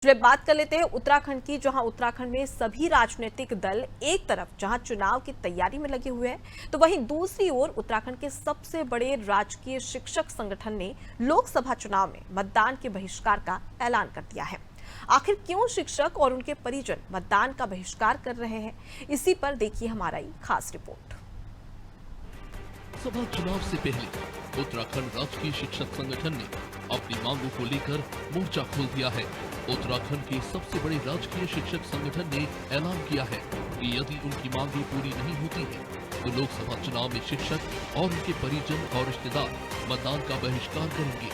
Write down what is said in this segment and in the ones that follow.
चलिए बात कर लेते हैं उत्तराखंड की, जहां उत्तराखंड में सभी राजनीतिक दल एक तरफ जहां चुनाव की तैयारी में लगे हुए हैं, तो वहीं दूसरी ओर उत्तराखंड के सबसे बड़े राजकीय शिक्षक संगठन ने लोकसभा चुनाव में मतदान के बहिष्कार का ऐलान कर दिया है। आखिर क्यों शिक्षक और उनके परिजन मतदान का बहिष्कार कर रहे हैं, इसी पर देखिए हमारा ये खास रिपोर्ट। लोकसभा चुनाव से पहले उत्तराखंड राजकीय शिक्षक संगठन ने अपनी मांगों को लेकर मोर्चा खोल दिया है। उत्तराखंड के सबसे बड़े राजकीय शिक्षक संगठन ने ऐलान किया है कि यदि उनकी मांगें पूरी नहीं होती हैं, तो लोकसभा चुनाव में शिक्षक और उनके परिजन और रिश्तेदार मतदान का बहिष्कार करेंगे।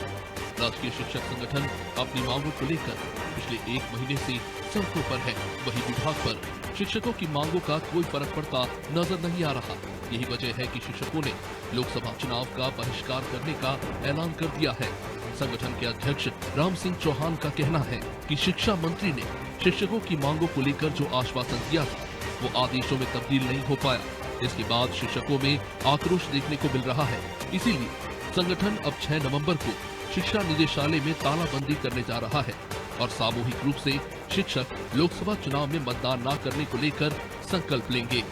राजकीय शिक्षक संगठन अपनी मांगों को लेकर पिछले 1 महीने से सड़कों पर है। वही विभाग पर शिक्षकों की मांगों का कोई फर्क पड़ता नजर नहीं आ रहा। यही वजह है कि शिक्षकों ने लोकसभा चुनाव का बहिष्कार करने का ऐलान कर दिया है। संगठन के अध्यक्ष राम सिंह चौहान का कहना है कि शिक्षा मंत्री ने शिक्षकों की मांगों को लेकर जो आश्वासन दिया था, वो आदेशों में तब्दील नहीं हो पाया। इसके बाद शिक्षकों में आक्रोश देखने को मिल रहा है। इसीलिए संगठन अब 6 नवंबर को शिक्षा निदेशालय में तालाबंदी करने जा रहा है और सामूहिक रूप से शिक्षक लोकसभा चुनाव में मतदान न करने को लेकर संकल्प लेंगे।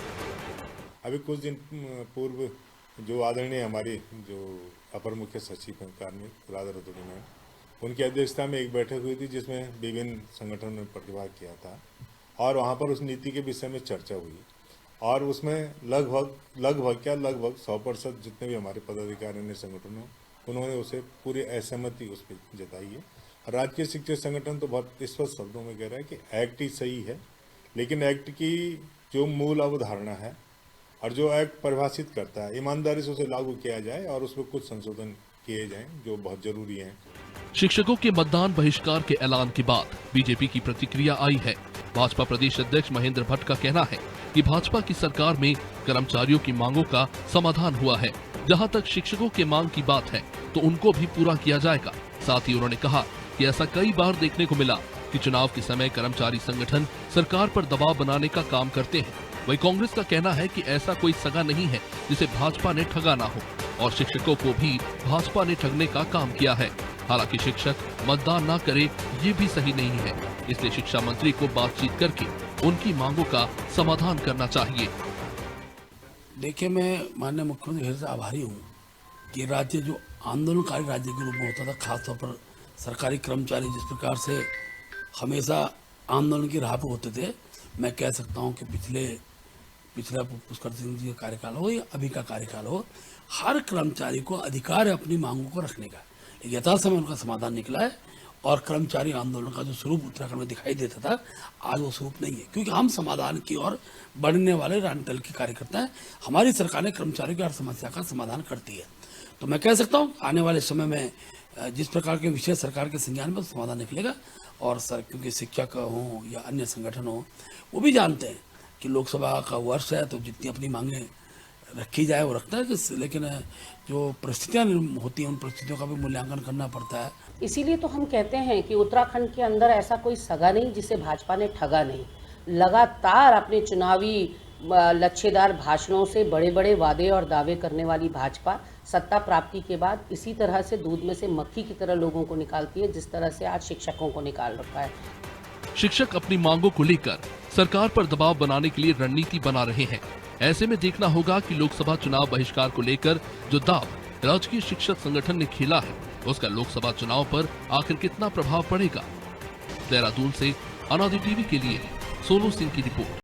अभी कुछ दिन पूर्व जो आदरणीय हमारी जो अपर मुख्य सचिव हैं कार्मिक राधा रतूड़ी मैम, उनकी अध्यक्षता में एक बैठक हुई थी जिसमें विभिन्न संगठनों ने प्रतिभाग किया था और वहां पर उस नीति के विषय में चर्चा हुई और उसमें लगभग 100% जितने भी हमारे पदाधिकारी ने संगठनों, उन्होंने उसे पूरी असहमति उस पर जताई है। राजकीय शिक्षक संगठन तो बहुत स्पष्ट शब्दों में कह रहा है कि एक्ट ही सही है, लेकिन एक्ट की जो मूल अवधारणा है और जो एक्ट परिभाषित करता है, ईमानदारी से उसे लागू किया जाए और उसमें कुछ संशोधन किए जाएं जो बहुत जरूरी हैं। शिक्षकों के मतदान बहिष्कार के ऐलान के बाद बीजेपी की प्रतिक्रिया आई है। भाजपा प्रदेश अध्यक्ष महेंद्र भट्ट का कहना है कि भाजपा की सरकार में कर्मचारियों की मांगों का समाधान हुआ है। जहां तक शिक्षकों के मांग की बात है, तो उनको भी पूरा किया जाएगा। साथ ही उन्होंने कहा कि ऐसा कई बार देखने को मिला कि चुनाव के समय कर्मचारी संगठन सरकार पर दबाव बनाने का काम करते हैं। वही कांग्रेस का कहना है कि ऐसा कोई सगा नहीं है जिसे भाजपा ने ठगा ना हो और शिक्षकों को भी भाजपा ने ठगने का काम किया है। हालांकि शिक्षक मतदान ना करे ये भी सही नहीं है, इसलिए शिक्षा मंत्री को बातचीत करके उनकी मांगों का समाधान करना चाहिए। देखिए, मैं माननीय मुख्यमंत्री से आभारी हूँ कि राज्य जो आंदोलनकारी राज्य के रूप में होता था, खासतौर पर सरकारी कर्मचारी जिस प्रकार से हमेशा आंदोलन की राह पर होते थे, मैं कह सकता हूँ कि पिछला पुष्कर सिंह जी का कार्यकाल हो या अभी का कार्यकाल हो, हर कर्मचारी को अधिकार है अपनी मांगों को रखने का। यथासमय उनका समाधान निकला है और कर्मचारी आंदोलन का जो स्वरूप उत्तराखंड में दिखाई देता था, आज वो स्वरूप नहीं है, क्योंकि हम समाधान की ओर बढ़ने वाले राजनीतिक दल के कार्यकर्ता हैं। हमारी सरकार ने कर्मचारियों की हर समस्या का समाधान करती है। तो मैं कह सकता हूँ आने वाले समय में जिस प्रकार के विषय सरकार के संज्ञान में समाधान निकलेगा और क्योंकि शिक्षक हों या अन्य संगठन हों, वो भी जानते हैं कि लोकसभा का वर्ष है, तो जितनी अपनी मांगें रखी जाए वो रखता है, लेकिन जो परिस्थितियां होती हैं उन परिस्थितियों का भी मूल्यांकन करना पड़ता है। इसीलिए तो हम कहते हैं कि उत्तराखंड के अंदर ऐसा कोई सगा नहीं जिसे भाजपा ने ठगा नहीं। लगातार अपने चुनावी लच्छेदार भाषणों से बड़े बड़े वादे और दावे करने वाली भाजपा सत्ता प्राप्ति के बाद इसी तरह से दूध में से मक्खी की तरह लोगों को निकालती है, जिस तरह से आज शिक्षकों को निकाल रखा है। शिक्षक अपनी मांगों को लेकर सरकार पर दबाव बनाने के लिए रणनीति बना रहे हैं। ऐसे में देखना होगा कि लोकसभा चुनाव बहिष्कार को लेकर जो दाव राजकीय शिक्षक संगठन ने खेला है, उसका लोकसभा चुनाव पर आखिर कितना प्रभाव पड़ेगा। देहरादून से अनादि टीवी के लिए सोनू सिंह की रिपोर्ट।